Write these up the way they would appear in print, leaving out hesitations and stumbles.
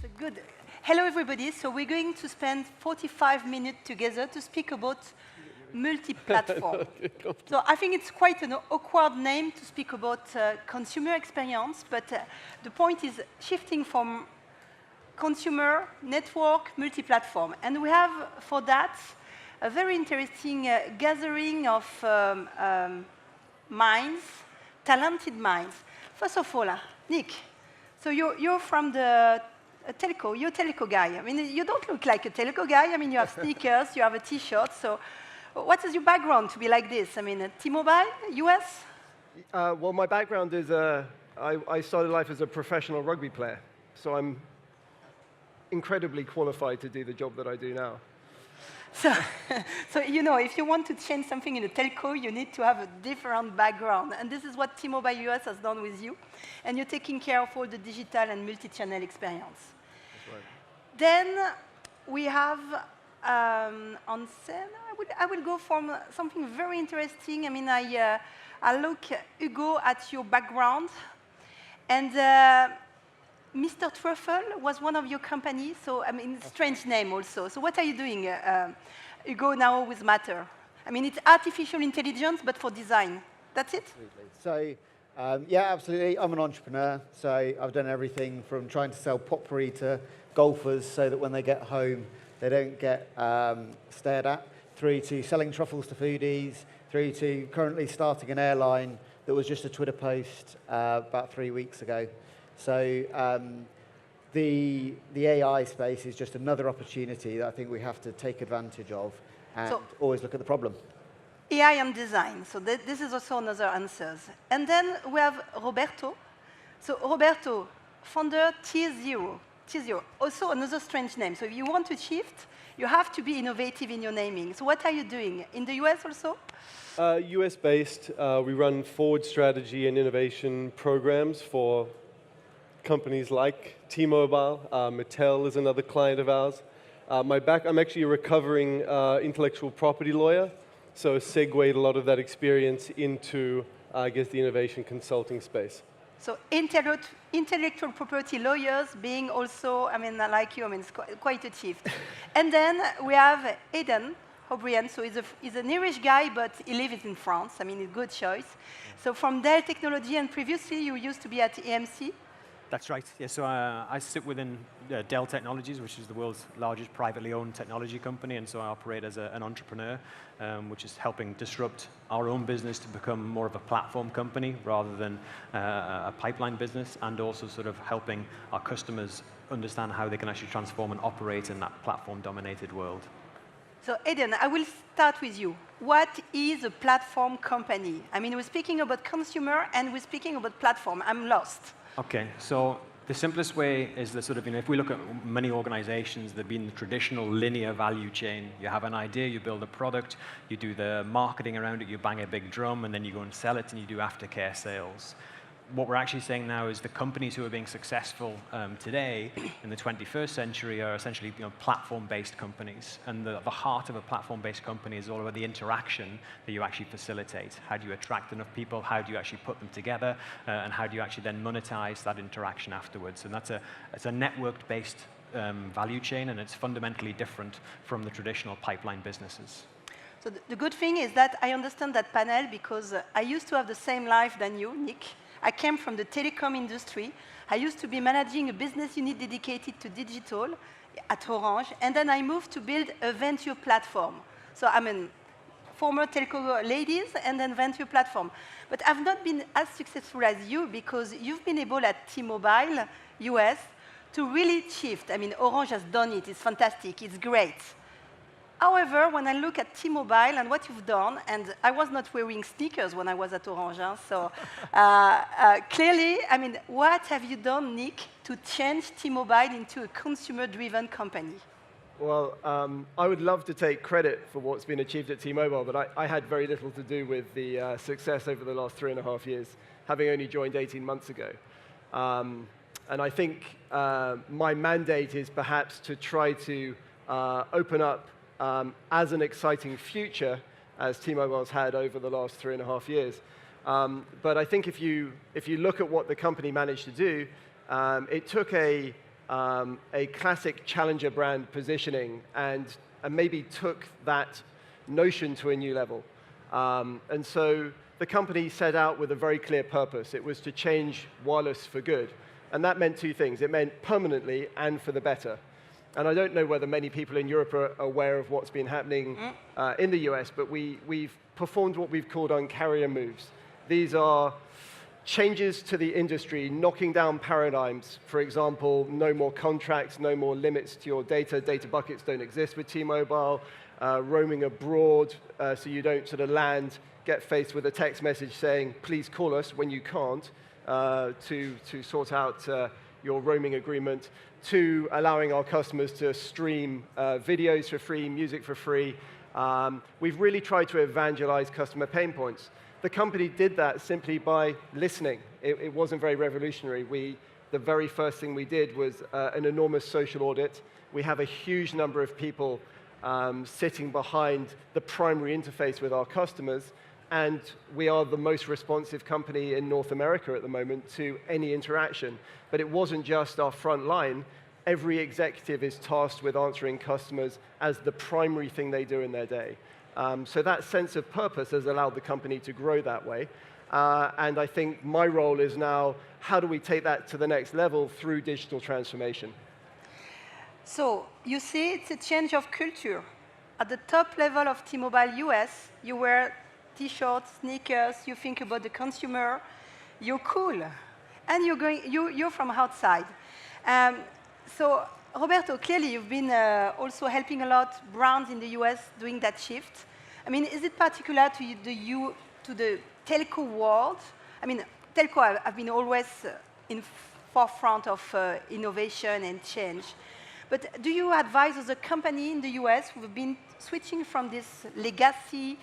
So good. Hello, everybody. So we're going to spend 45 minutes together to speak about multi-platform. So I think it's quite an awkward name to speak about consumer experience, but the point is shifting from consumer, network, multi-platform. And we have, for that, a very interesting gathering of minds, talented minds. First of all, Nick, so you're from the telco, you're a telco guy. I mean, you don't look like a telco guy. I mean, you have sneakers, you have a T-shirt. So what is your background to be like this? I mean, T-Mobile, US? Well, my background is I started life as a professional rugby player. So I'm incredibly qualified to do the job that I do now. So you know, if you want to change something in a telco, you need to have a different background. And this is what T-Mobile US has done with you. And you're taking care of all the digital and multi-channel experience. That's right. Then we have on scene, I will go from something very interesting. I mean, I look, Hugo, at your background. And Mr. Truffle was one of your companies, so I mean, strange name also. So what are you doing, Hugo, now with Matter? I mean, it's artificial intelligence, but for design. That's it? Absolutely. So, yeah, absolutely. I'm an entrepreneur, so I've done everything from trying to sell potpourri to golfers so that when they get home, they don't get stared at, through to selling truffles to foodies, through to currently starting an airline that was just a Twitter post about 3 weeks ago. So the AI space is just another opportunity that I think we have to take advantage of and always look at the problem. AI and design. So this is also another answer. And then we have Roberto. So Roberto, founder T0. T0, also another strange name. So if you want to shift, you have to be innovative in your naming. So what are you doing? In the US also? US-based. We run forward strategy and innovation programs for companies like T-Mobile. Mattel is another client of ours. I'm actually a recovering intellectual property lawyer, so segued a lot of that experience into, I guess, the innovation consulting space. So intellectual property lawyers being also, I mean, like you, I mean, it's quite a shift. And then we have Aidan O'Brien. So he's an Irish guy, but he lives in France. I mean, a good choice. So from Dell Technology, and previously you used to be at EMC. That's right. Yeah, so I sit within Dell Technologies, which is the world's largest privately owned technology company, and so I operate as an entrepreneur, which is helping disrupt our own business to become more of a platform company rather than a pipeline business, and also sort of helping our customers understand how they can actually transform and operate in that platform-dominated world. So Aidan, I will start with you. What is a platform company? I mean, we're speaking about consumer and we're speaking about platform. I'm lost. Okay, so the simplest way is that sort of, if we look at many organizations, they've been the traditional linear value chain. You have an idea, you build a product, you do the marketing around it, you bang a big drum, and then you go and sell it, and you do aftercare sales. What we're actually saying now is the companies who are being successful today in the 21st century are essentially platform-based companies. And the heart of a platform-based company is all about the interaction that you actually facilitate. How do you attract enough people? How do you actually put them together? And how do you actually then monetize that interaction afterwards? And it's a network-based value chain, and it's fundamentally different from the traditional pipeline businesses. So the good thing is that I understand that panel because I used to have the same life than you, Nick. I came from the telecom industry. I used to be managing a business unit dedicated to digital at Orange, and then I moved to build a venture platform. So I'm a former telco ladies and then venture platform. But I've not been as successful as you because you've been able at T-Mobile US to really shift. I mean, Orange has done it. It's fantastic. It's great. However, when I look at T-Mobile and what you've done, and I was not wearing sneakers when I was at Orange, so clearly, I mean, what have you done, Nick, to change T-Mobile into a consumer-driven company? Well, I would love to take credit for what's been achieved at T-Mobile, but I had very little to do with the success over the last 3.5 years, having only joined 18 months ago. And I think my mandate is perhaps to try to open up as an exciting future as T-Mobile's had over the last 3.5 years. But I think if you look at what the company managed to do, it took a classic challenger brand positioning and maybe took that notion to a new level. And so the company set out with a very clear purpose. It was to change wireless for good. And that meant two things. It meant permanently and for the better. And I don't know whether many people in Europe are aware of what's been happening in the US, but we've performed what we've called Un-carrier moves. These are changes to the industry, knocking down paradigms. For example, no more contracts, no more limits to your data. Data buckets don't exist with T-Mobile. Roaming abroad, so you don't sort of land, get faced with a text message saying, please call us when you can't, to sort out your roaming agreement, to allowing our customers to stream videos for free, music for free. We've really tried to evangelize customer pain points. The company did that simply by listening. It wasn't very revolutionary. The very first thing we did was an enormous social audit. We have a huge number of people sitting behind the primary interface with our customers, and we are the most responsive company in North America at the moment to any interaction. But it wasn't just our front line. Every executive is tasked with answering customers as the primary thing they do in their day. So that sense of purpose has allowed the company to grow that way. And I think my role is now, how do we take that to the next level through digital transformation? So you see, it's a change of culture. At the top level of T-Mobile US, you wear T-shirts, sneakers, you think about the consumer, you're cool, and you're from outside. So Roberto, clearly you've been also helping a lot brands in the US doing that shift. I mean, is it particular to the telco world? I mean, telco have been always in forefront of innovation and change. But do you advise other companies in the US who have been switching from this legacy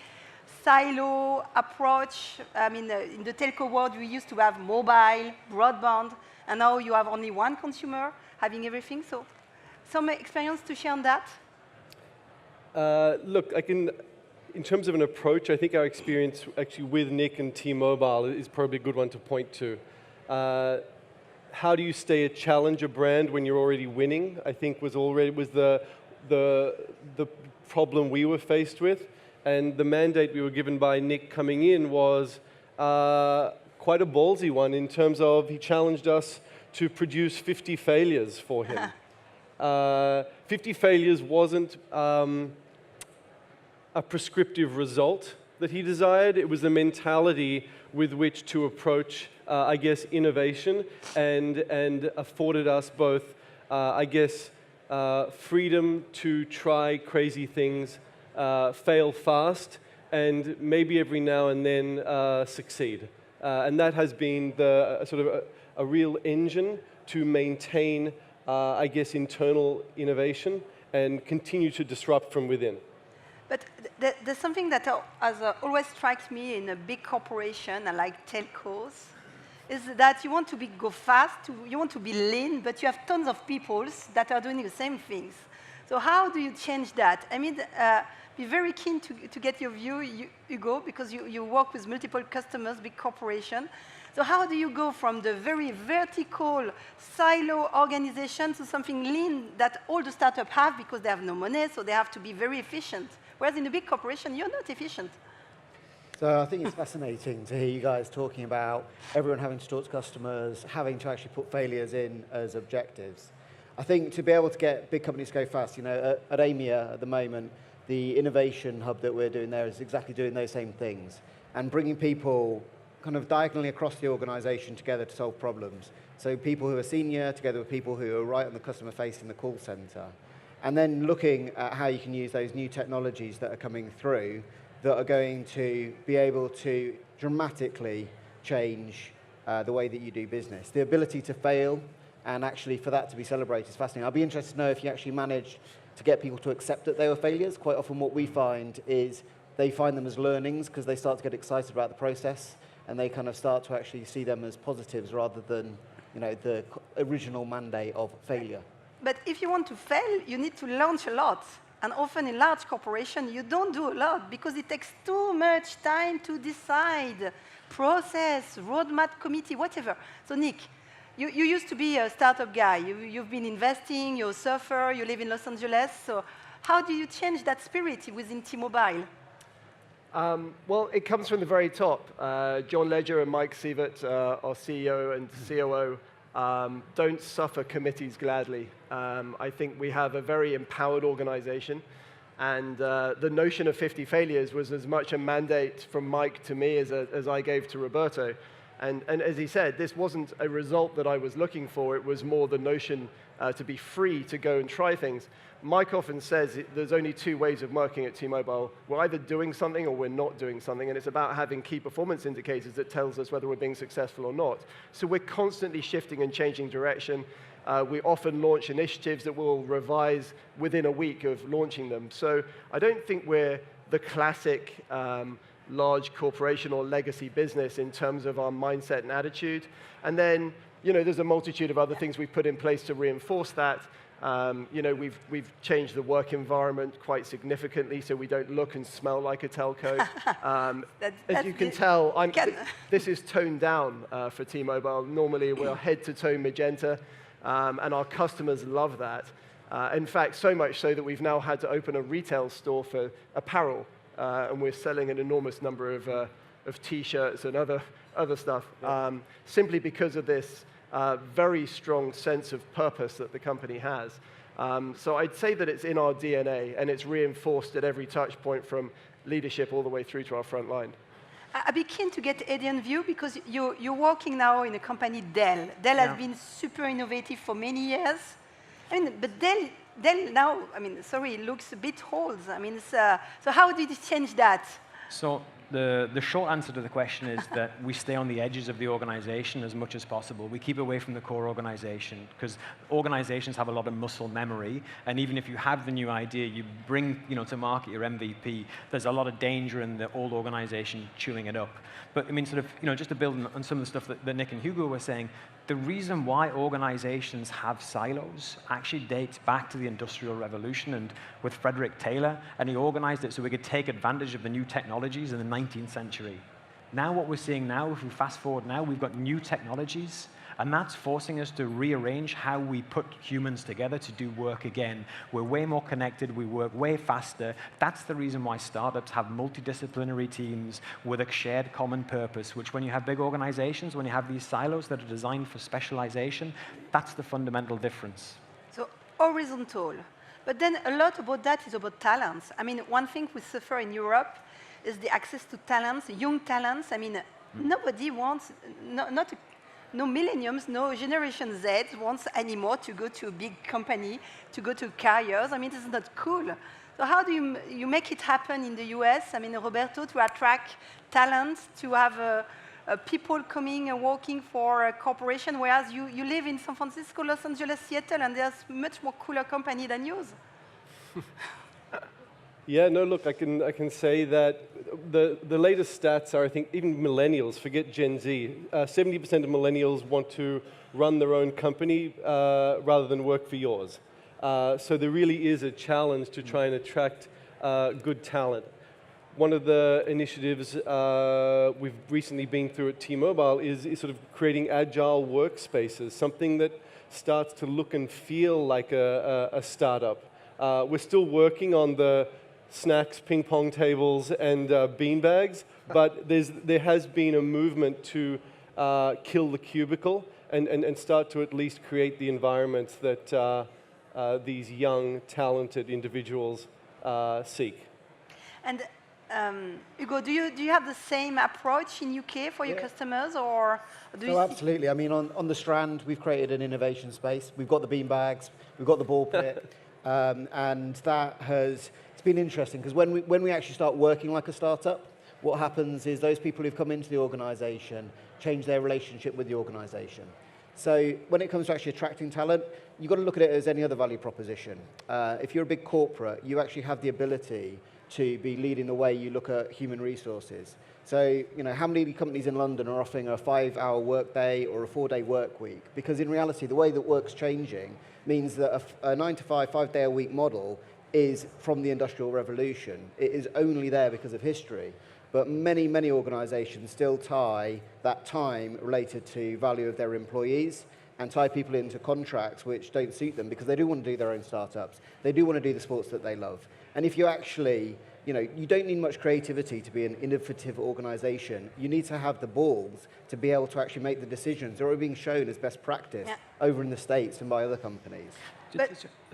silo approach? I mean, in the telco world, we used to have mobile, broadband, and now you have only one consumer having everything. So some experience to share on that? Look, in terms of an approach, I think our experience actually with Nick and T-Mobile is probably a good one to point to. How do you stay a challenger brand when you're already winning? I think was the problem we were faced with, and the mandate we were given by Nick coming in was quite a ballsy one in terms of he challenged us to produce 50 failures for him. 50 failures wasn't a prescriptive result that he desired. It was the mentality with which to approach I guess, innovation and afforded us both, I guess, freedom to try crazy things, fail fast, and maybe every now and then succeed. And that has been a real engine to maintain, I guess, internal innovation and continue to disrupt from within. But there's something that always strikes me in a big corporation like telcos, is that you want to go fast, you want to be lean, but you have tons of people that are doing the same things. So how do you change that? I mean, be very keen to get your view, Hugo, because you work with multiple customers, big corporation. So how do you go from the very vertical silo organization to something lean that all the startups have because they have no money, so they have to be very efficient? Whereas in a big corporation, you're not efficient. So I think it's fascinating to hear you guys talking about everyone having to talk to customers, having to actually put failures in as objectives. I think to be able to get big companies to go fast, you know, at AMIA at the moment, the innovation hub that we're doing there is exactly doing those same things and bringing people kind of diagonally across the organization together to solve problems. So people who are senior together with people who are right on the customer face in the call center. And then looking at how you can use those new technologies that are coming through that are going to be able to dramatically change the way that you do business. The ability to fail and actually for that to be celebrated is fascinating. I'll be interested to know if you actually managed to get people to accept that they were failures. Quite often what we find is they find them as learnings because they start to get excited about the process and they kind of start to actually see them as positives rather than, you know, the original mandate of failure. But if you want to fail, you need to launch a lot. And often in large corporations, you don't do a lot because it takes too much time to decide, process, roadmap committee, whatever. So Nick, you used to be a startup guy. You've been investing, you're a surfer, you live in Los Angeles. So how do you change that spirit within T-Mobile? Well, it comes from the very top. John Ledger and Mike Sievert, our CEO and COO, don't suffer committees gladly. I think we have a very empowered organization. And the notion of 50 failures was as much a mandate from Mike to me as I gave to Roberto. And as he said, this wasn't a result that I was looking for. It was more the notion to be free to go and try things. Mike often says there's only two ways of working at T-Mobile. We're either doing something or we're not doing something, and it's about having key performance indicators that tells us whether we're being successful or not. So we're constantly shifting and changing direction. We often launch initiatives that we'll revise within a week of launching them. So I don't think we're the classic large corporation or legacy business in terms of our mindset and attitude. And then, there's a multitude of other things we've put in place to reinforce that. We've changed the work environment quite significantly so we don't look and smell like a telco. As you can tell, this is toned down for T-Mobile. Normally, we're head-to-toe magenta, and our customers love that. In fact, so much so that we've now had to open a retail store for apparel, and we're selling an enormous number of T-shirts and other stuff, simply because of this very strong sense of purpose that the company has. So I'd say that it's in our DNA, and it's reinforced at every touch point from leadership all the way through to our front line. I'd be keen to get Aidan's view because you're working now in a company, Dell. Dell has been super innovative for many years. But Dell now, it looks a bit old. So how did you change that? So the short answer to the question is that we stay on the edges of the organization as much as possible. We keep away from the core organization because organizations have a lot of muscle memory, and even if you have the new idea, you bring to market your MVP, there's a lot of danger in the old organization chewing it up. But just to build on some of the stuff that Nick and Hugo were saying, the reason why organizations have silos actually dates back to the Industrial Revolution and with Frederick Taylor, and he organized it so we could take advantage of the new technologies in the 19th century. Now what we're seeing now, if we fast forward now, we've got new technologies, and that's forcing us to rearrange how we put humans together to do work again. We're way more connected, we work way faster. That's the reason why startups have multidisciplinary teams with a shared common purpose, which when you have big organizations, when you have these silos that are designed for specialization, that's the fundamental difference. So horizontal. But then a lot about that is about talents. One thing we suffer in Europe is the access to talents, young talents. Nobody wants, no millenniums, no Generation Z wants anymore to go to a big company, to go to careers. This is not cool. So how do you make it happen in the US? Roberto, to attract talents, to have people coming and working for a corporation, whereas you live in San Francisco, Los Angeles, Seattle, and there's much more cooler company than yours. Yeah, no, look, I can say that the latest stats are, I think, even millennials, forget Gen Z, 70% of millennials want to run their own company rather than work for yours. So there really is a challenge to try and attract good talent. One of the initiatives we've recently been through at T-Mobile is sort of creating agile workspaces, something that starts to look and feel like a startup. We're still working on the snacks, ping pong tables, and bean bags, but there has been a movement to kill the cubicle and start to at least create the environments that these young, talented individuals seek. And Hugo, do you have the same approach in UK for your customers, or do you? Absolutely. On the Strand, we've created an innovation space. We've got the bean bags, we've got the ball pit, and that has. It's been interesting because when we actually start working like a startup, what happens is those people who've come into the organization change their relationship with the organization. So when it comes to actually attracting talent, you've got to look at it as any other value proposition. If you're a big corporate, you actually have the ability to be leading the way you look at human resources. So, how many companies in London are offering a 5-hour workday or a 4-day work week? Because in reality, the way that work's changing means that a 9-to-5, 5-day-a-week model is from the Industrial Revolution. It is only there because of history. But many, many organizations still tie that time related to value of their employees and tie people into contracts which don't suit them because they do want to do their own startups. They do want to do the sports that they love. And if you actually, you don't need much creativity to be an innovative organization. You need to have the balls to be able to actually make the decisions that are being shown as best practice over in the States and by other companies. I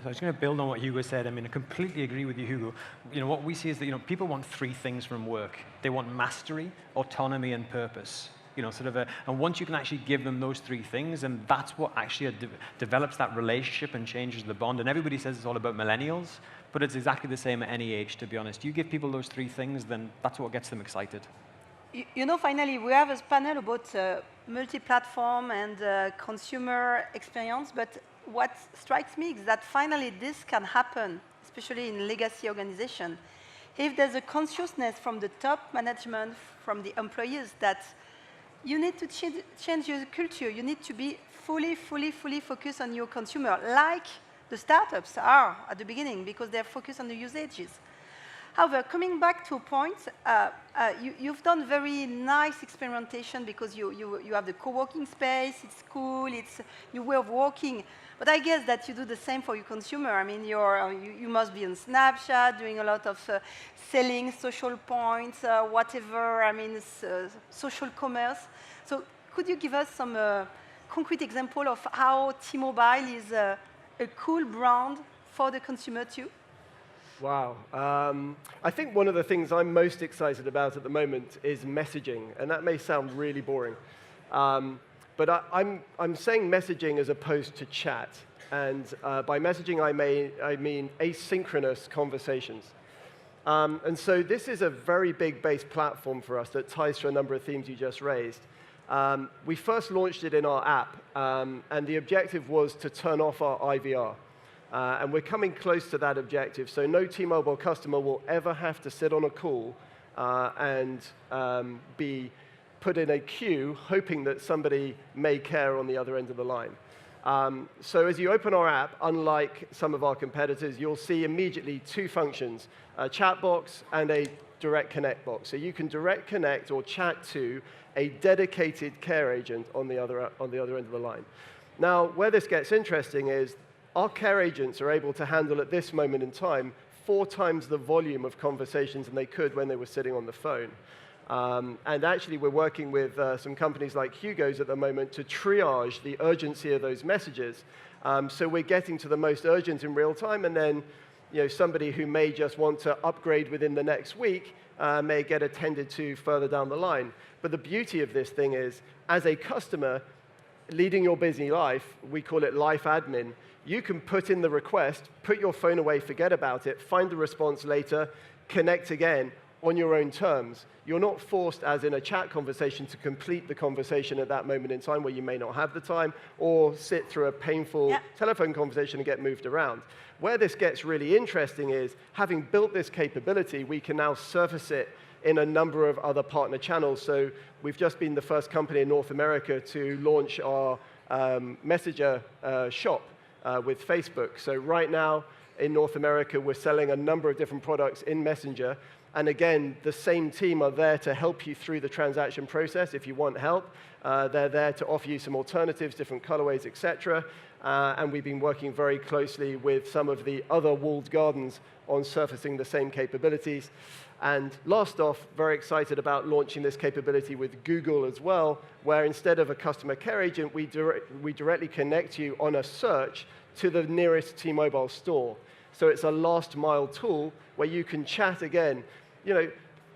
was going to build on what Hugo said. I mean, I completely agree with you, Hugo. What we see is that people want three things from work. They want mastery, autonomy, and purpose. And once you can actually give them those three things, and that's what actually develops that relationship and changes the bond. And everybody says it's all about millennials, but it's exactly the same at any age, to be honest. You give people those three things, then that's what gets them excited. Finally, we have a panel about multi-platform and consumer experience, but what strikes me is that finally this can happen, especially in legacy organizations, if there's a consciousness from the top management, from the employees, that you need to change your culture. You need to be fully focused on your consumer, like the startups are at the beginning, because they're focused on the usages. However, coming back to a point, you've done very nice experimentation because you have the co-working space, it's cool, it's your way of working. But I guess that you do the same for your consumer. I mean, you must be on Snapchat, doing a lot of selling, social points, whatever, social commerce. So could you give us some concrete example of how T-Mobile is a cool brand for the consumer too? Wow. I think one of the things I'm most excited about at the moment is messaging, and that may sound really boring. But I'm saying messaging as opposed to chat. And by messaging, I mean asynchronous conversations. And so this is a very big base platform for us that ties to a number of themes you just raised. We first launched it in our app, and the objective was to turn off our IVR. And we're coming close to that objective, so no T-Mobile customer will ever have to sit on a call and be put in a queue hoping that somebody may care on the other end of the line. So as you open our app, unlike some of our competitors, you'll see immediately two functions, a chat box and a direct connect box. So you can direct connect or chat to a dedicated care agent on the other end of the line. Now, where this gets interesting is our care agents are able to handle at this moment in time 4 times the volume of conversations than they could when they were sitting on the phone. And actually, we're working with some companies like Hugo's at the moment to triage the urgency of those messages. So we're getting to the most urgent in real time, and then somebody who may just want to upgrade within the next week may get attended to further down the line. But the beauty of this thing is, as a customer leading your busy life, we call it life admin, you can put in the request, put your phone away, forget about it, find the response later, connect again on your own terms. You're not forced, as in a chat conversation, to complete the conversation at that moment in time where you may not have the time, or sit through a painful telephone conversation and get moved around. Where this gets really interesting is, having built this capability, we can now surface it in a number of other partner channels. So we've just been the first company in North America to launch our Messenger shop with Facebook. So right now in North America, we're selling a number of different products in Messenger. And again, the same team are there to help you through the transaction process if you want help. They're there to offer you some alternatives, different colorways, et cetera. And we've been working very closely with some of the other walled gardens on surfacing the same capabilities. And last off, very excited about launching this capability with Google as well, where instead of a customer care agent, we directly connect you on a search to the nearest T-Mobile store. So it's a last mile tool where you can chat again.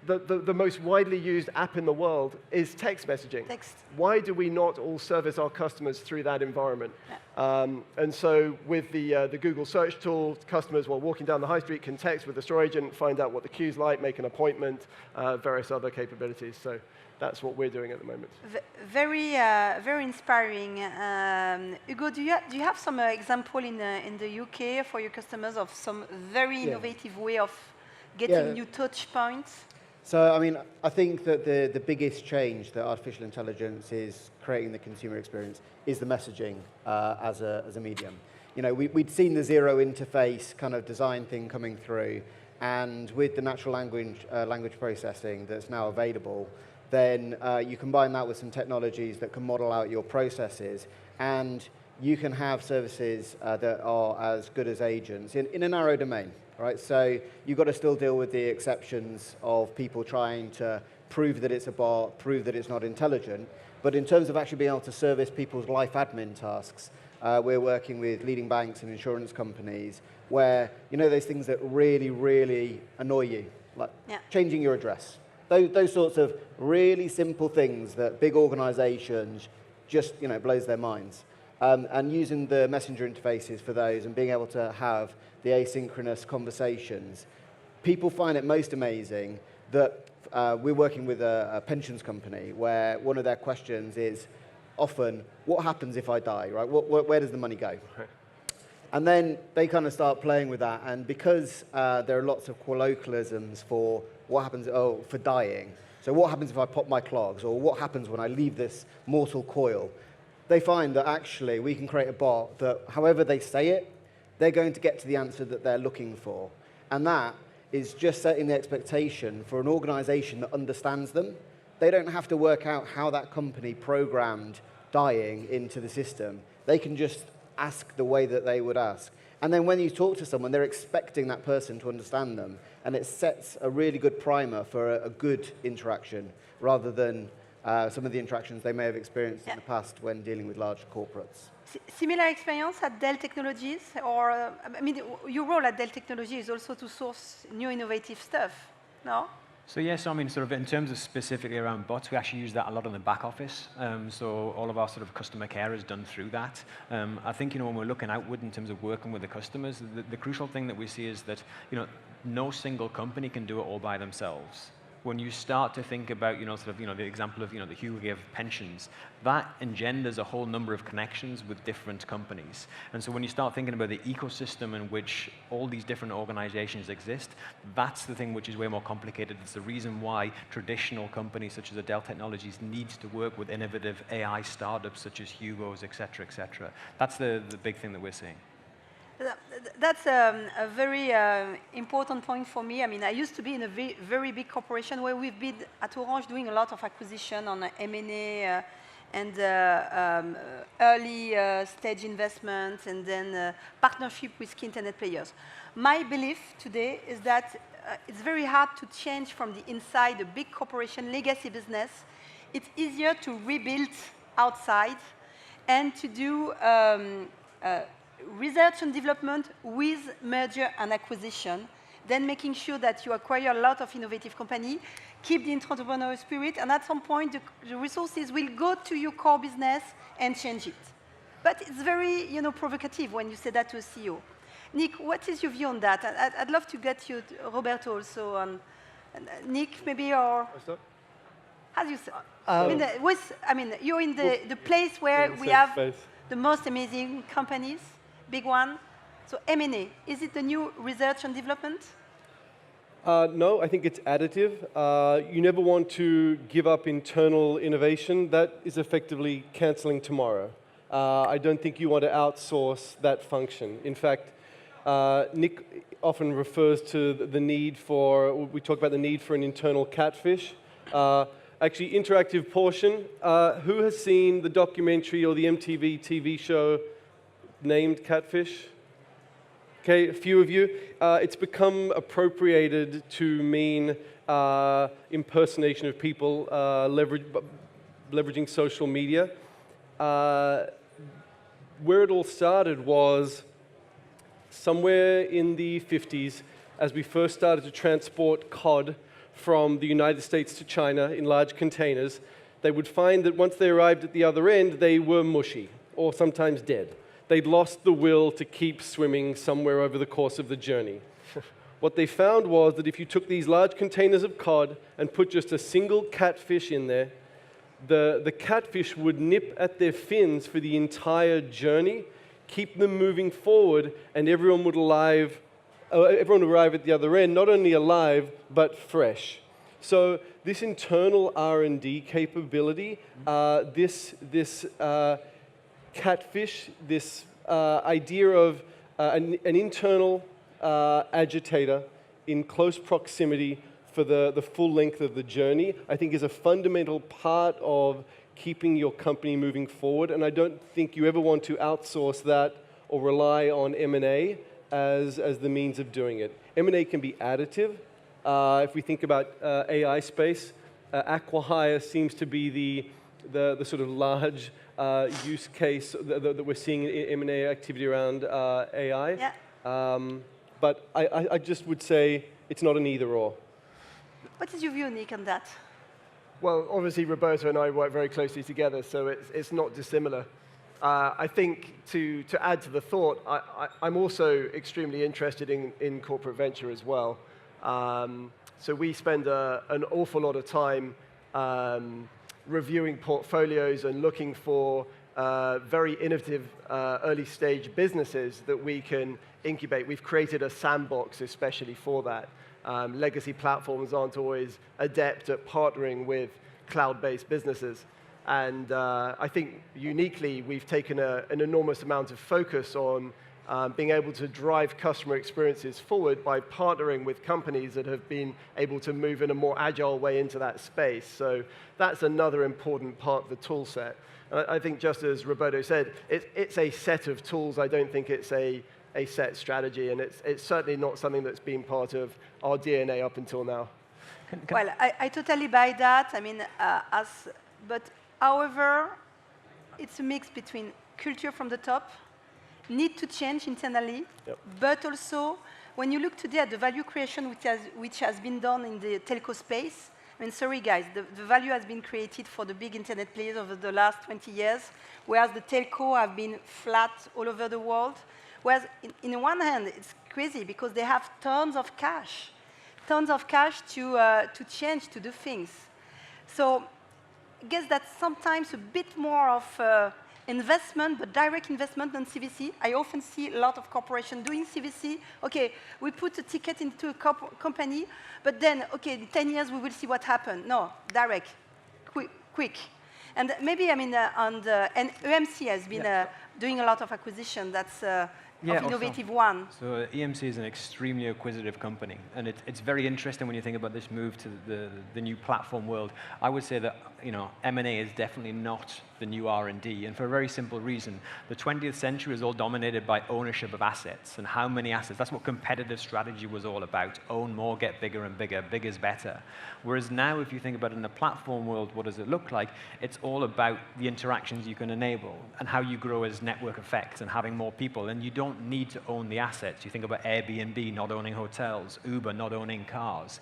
The most widely used app in the world is text messaging. Text. Why do we not all service our customers through that environment? And so with the Google search tool, customers while walking down the high street can text with the store agent, find out what the queue's like, make an appointment, various other capabilities. So that's what we're doing at the moment. Very inspiring. Hugo, do you have some example in the UK for your customers of some very innovative way of getting new touch points? So, I think that the biggest change that artificial intelligence is creating in the consumer experience is the messaging as a medium. we'd seen the zero interface kind of design thing coming through, and with the natural language processing that's now available, then you combine that with some technologies that can model out your processes, and you can have services that are as good as agents in a narrow domain, right? So you've got to still deal with the exceptions of people trying to prove that it's a bot, prove that it's not intelligent. But in terms of actually being able to service people's life admin tasks, we're working with leading banks and insurance companies where, those things that really, really annoy you, like changing your address. Those sorts of really simple things that big organizations just, blows their minds. And using the messenger interfaces for those and being able to have the asynchronous conversations. People find it most amazing that we're working with a pensions company where one of their questions is often, what happens if I die, right? Where does the money go? And then they kind of start playing with that. And because there are lots of colloquialisms for what happens, for dying. So what happens if I pop my clogs? Or what happens when I leave this mortal coil? They find that actually we can create a bot that however they say it, they're going to get to the answer that they're looking for. And that is just setting the expectation for an organization that understands them. They don't have to work out how that company programmed dying into the system. They can just ask the way that they would ask. And then when you talk to someone, they're expecting that person to understand them. And it sets a really good primer for a good interaction rather than some of the interactions they may have experienced in the past when dealing with large corporates. Similar experience at Dell Technologies, or your role at Dell Technologies is also to source new innovative stuff, no? So yes, sort of in terms of specifically around bots, we actually use that a lot in the back office. So all of our sort of customer care is done through that. I think when we're looking outward in terms of working with the customers, the crucial thing that we see is that no single company can do it all by themselves. When you start to think about, the example of, the Hugo gave pensions, that engenders a whole number of connections with different companies. And so when you start thinking about the ecosystem in which all these different organizations exist, that's the thing which is way more complicated. It's the reason why traditional companies such as Dell Technologies needs to work with innovative AI startups such as Hugo's, et cetera, et cetera. That's the big thing that we're seeing. That's a very important point for me. I used to be in a very big corporation where we've been at Orange doing a lot of acquisition on M&A and early stage investments and then partnership with key internet players. My belief today is that it's very hard to change from the inside a big corporation legacy business. It's easier to rebuild outside and to do research and development with merger and acquisition, then making sure that you acquire a lot of innovative company, keep the entrepreneurial spirit, and at some point the resources will go to your core business and change it. But it's very provocative when you say that to a CEO. Nick, what is your view on that? I'd love to get you, Roberto, also on. Nick, maybe, or how do you say? You're in the place where we have the most amazing companies. Big one. So M&A, is it the new research and development? No, I think it's additive. You never want to give up internal innovation. That is effectively canceling tomorrow. I don't think you want to outsource that function. In fact, Nick often refers to the need for, we talk about the need for an internal catfish. Actually, interactive portion. Who has seen the documentary or the MTV TV show named Catfish? Okay, a few of you. It's become appropriated to mean impersonation of people leveraging social media. Where it all started was somewhere in the 50s, as we first started to transport cod from the United States to China in large containers. They would find that once they arrived at the other end, they were mushy, or sometimes dead. They'd lost the will to keep swimming somewhere over the course of the journey. What they found was that if you took these large containers of cod and put just a single catfish in there, the catfish would nip at their fins for the entire journey, keep them moving forward, and everyone would arrive at the other end, not only alive, but fresh. So this internal R&D capability, this catfish, this idea of an internal agitator in close proximity for the full length of the journey, I think is a fundamental part of keeping your company moving forward. And I don't think you ever want to outsource that or rely on M&A as the means of doing it. M&A can be additive. If we think about AI space, acqui-hire seems to be the sort of large use case that we're seeing in M&A activity around AI. Yeah. But I just would say it's not an either-or. What is your view, Nick, on that? Well, obviously, Roberto and I work very closely together, so it's not dissimilar. I think to add to the thought, I'm also extremely interested in corporate venture as well. So we spend an awful lot of time reviewing portfolios and looking for very innovative early-stage businesses that we can incubate. We've created a sandbox especially for that. Legacy platforms aren't always adept at partnering with cloud-based businesses. And I think uniquely, we've taken an enormous amount of focus on being able to drive customer experiences forward by partnering with companies that have been able to move in a more agile way into that space. So that's another important part of the tool set. And I think just as Roberto said, it's a set of tools. I don't think it's a set strategy, and it's certainly not something that's been part of our DNA up until now. Well, I totally buy that. I mean, but however, it's a mix between culture from the top, need to change internally, Yep. but also when you look today at the value creation which has been done in the telco space. I mean, sorry guys, the value has been created for the big internet players over the last 20 years, whereas the telco have been flat all over the world. Whereas, in one hand, it's crazy because they have tons of cash to change, to do things. So I guess that's sometimes a bit more of investment, but direct investment than CVC. I often see a lot of corporations doing CVC. Okay, we put a ticket into a company, but then, okay, in 10 years, we will see what happened. No, direct, quick. And maybe, I mean, and EMC has been doing a lot of acquisition. That's of innovative one. So EMC is an extremely acquisitive company, and it's very interesting when you think about this move to the new platform world. I would say that M&A is definitely not the new R&D, and for a very simple reason. The 20th century is all dominated by ownership of assets, and how many assets. That's what competitive strategy was all about. Own more, get bigger and bigger. Bigger's better. Whereas now, if you think about it in the platform world, what does it look like? It's all about the interactions you can enable and how you grow as network effects and having more people, and you don't need to own the assets. You think about Airbnb not owning hotels, Uber not owning cars.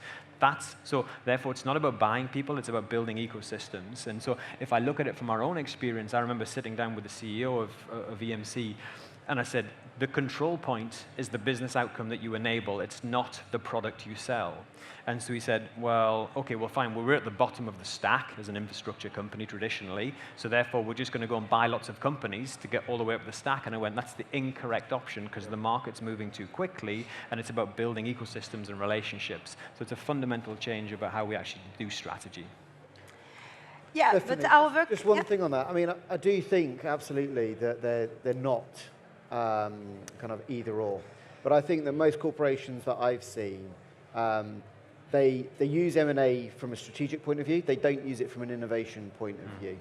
So therefore, it's not about buying people, it's about building ecosystems. And so if I look at it from our own experience, I remember sitting down with the CEO of EMC, and I said, the control point is the business outcome that you enable. It's not the product you sell. And so he said, well, okay, well, fine. Well, we're at the bottom of the stack as an infrastructure company traditionally, so therefore we're just going to go and buy lots of companies to get all the way up the stack. And I went, that's the incorrect option because the market's moving too quickly, and it's about building ecosystems and relationships. So it's a fundamental change about how we actually do strategy. Yeah, definitely. but however... Just one thing on that. I mean, I do think absolutely that they're not kind of either or. But I think that most corporations that I've seen, they use M&A from a strategic point of view. They don't use it from an innovation point of view.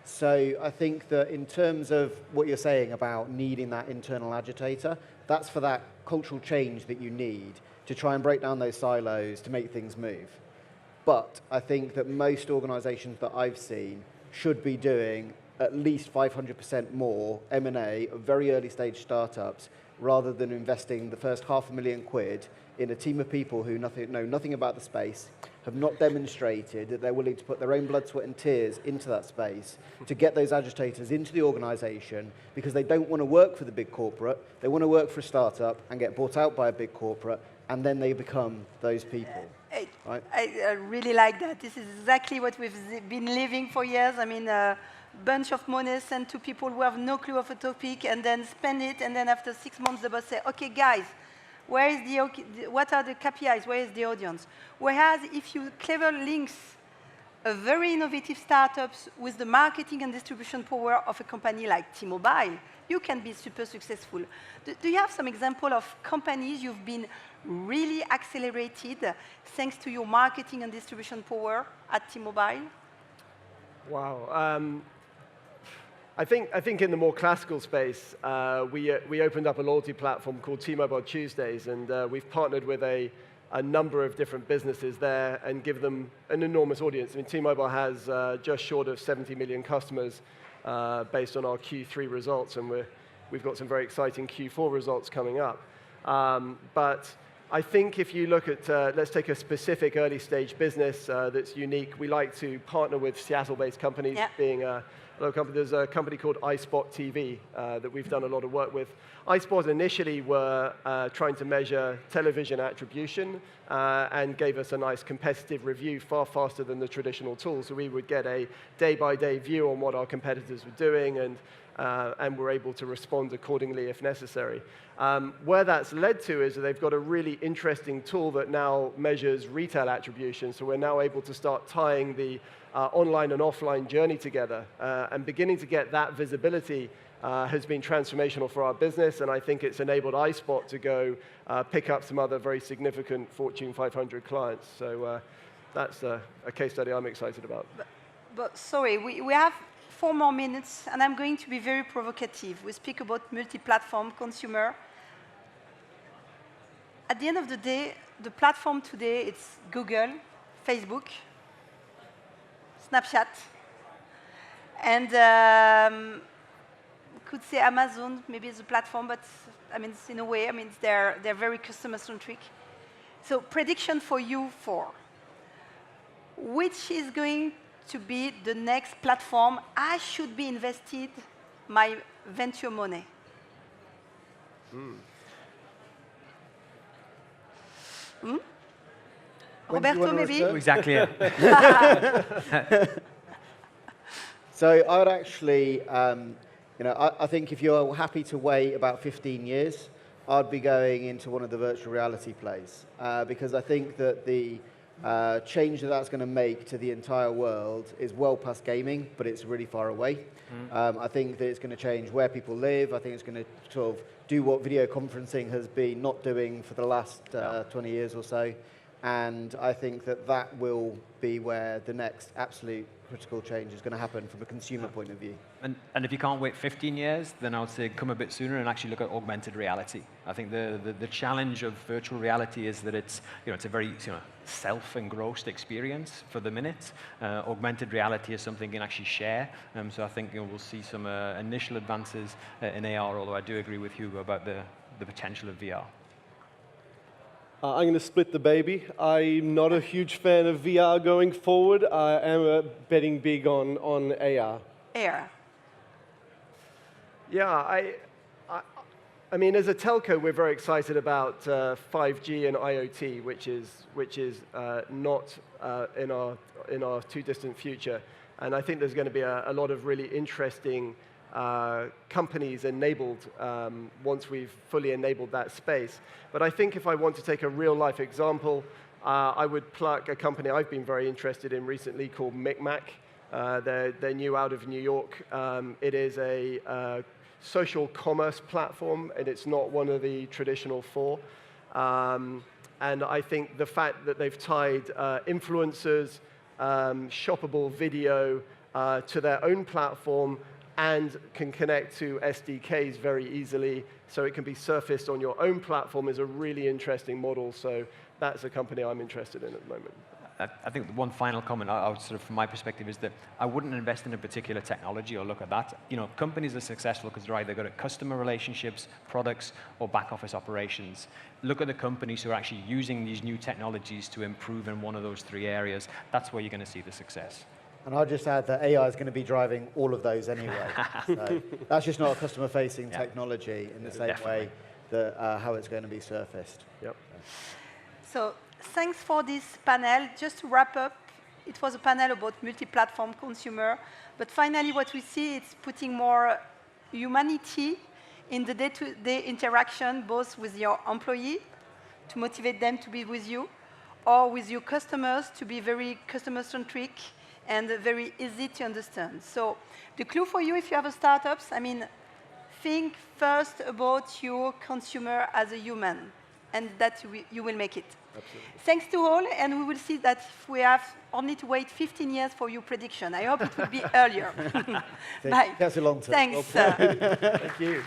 So I think that in terms of what you're saying about needing that internal agitator, that's for that cultural change that you need to try and break down those silos to make things move. But I think that most organizations that I've seen should be doing at least 500% more M&A of very early stage startups rather than investing the first £500,000 in a team of people who know nothing about the space, have not demonstrated that they're willing to put their own blood, sweat and tears into that space to get those agitators into the organization because they don't want to work for the big corporate, they want to work for a startup and get bought out by a big corporate, and then they become those people. Right? I really like that. This is exactly what we've been living for years. I mean, bunch of money sent to people who have no clue of a topic and then spend it, and then after 6 months the boss say, okay guys, what are the KPIs, where is the audience? Whereas if you clever links a very innovative startups with the marketing and distribution power of a company like T-Mobile, you can be super successful. Do you have some example of companies you've been really accelerated thanks to your marketing and distribution power at T-Mobile? Wow. I think in the more classical space, we opened up a loyalty platform called T-Mobile Tuesdays, and we've partnered with a number of different businesses there and give them an enormous audience. I mean, T-Mobile has just short of 70 million customers based on our Q3 results, and we've got some very exciting Q4 results coming up. But I think if you look at, let's take a specific early stage business that's unique. We like to partner with Seattle-based companies, being a local company. There's a company called iSpot TV that we've done a lot of work with. iSpot initially were trying to measure television attribution and gave us a nice competitive review far faster than the traditional tools. So we would get a day-by-day view on what our competitors were doing, and we're able to respond accordingly if necessary. Where that's led to is that they've got a really interesting tool that now measures retail attribution. So we're now able to start tying the online and offline journey together, and beginning to get that visibility has been transformational for our business, and I think it's enabled iSpot to go pick up some other very significant Fortune 500 clients. So that's a case study I'm excited about. But sorry, we have 4 more minutes, and I'm going to be very provocative. We speak about multi-platform consumer. At the end of the day, the platform today, it's Google, Facebook, Snapchat, and could say Amazon, maybe it's a platform, but I mean, it's in a way, I mean, they're very customer-centric. So prediction for you 4. Which is going to be the next platform I should be invested my venture money? Roberto, maybe? Exactly. Yeah. So I would actually, I think if you're happy to wait about 15 years, I'd be going into one of the virtual reality plays, because I think that the change that's going to make to the entire world is well past gaming, but it's really far away. I think that it's going to change where people live. I think it's going to sort of do what video conferencing has been not doing for the last 20 years or so. And I think that that will be where the next absolute critical change is going to happen from a consumer point of view. And if you can't wait 15 years, then I would say come a bit sooner and actually look at augmented reality. I think the challenge of virtual reality is that it's a very self-engrossed experience for the minute. Augmented reality is something you can actually share. So I think we'll see some initial advances in AR, although I do agree with Hugo about the potential of VR. I'm going to split the baby. I'm not a huge fan of VR going forward. I am betting big on AR. AR. Yeah, I mean, as a telco, we're very excited about 5G and IoT, which is not in our too distant future. And I think there's going to be a lot of really interesting companies enabled once we've fully enabled that space. But I think if I want to take a real-life example, I would pluck a company I've been very interested in recently called Micmac. They're new out of New York. It is a social commerce platform, and it's not one of the traditional 4. And I think the fact that they've tied influencers, shoppable video to their own platform and can connect to SDKs very easily, so it can be surfaced on your own platform, is a really interesting model. So that's a company I'm interested in at the moment. I think one final comment, I would sort of, from my perspective, is that I wouldn't invest in a particular technology or look at that. Companies are successful because they're either good at customer relationships, products, or back office operations. Look at the companies who are actually using these new technologies to improve in one of those 3 areas. That's where you're going to see the success. And I'll just add that AI is going to be driving all of those anyway. So that's just not a customer-facing technology in the same way that how it's going to be surfaced. Yep. So thanks for this panel. Just to wrap up, it was a panel about multi-platform consumer. But finally, what we see is putting more humanity in the day-to-day interaction, both with your employee, to motivate them to be with you, or with your customers, to be very customer-centric, and very easy to understand. So the clue for you if you have a startups, I mean, think first about your consumer as a human, and that you will make it. Absolutely. Thanks to all, and we will see that we have only to wait 15 years for your prediction. I hope it will be earlier. Bye. That's a long term. Thanks. Thank you.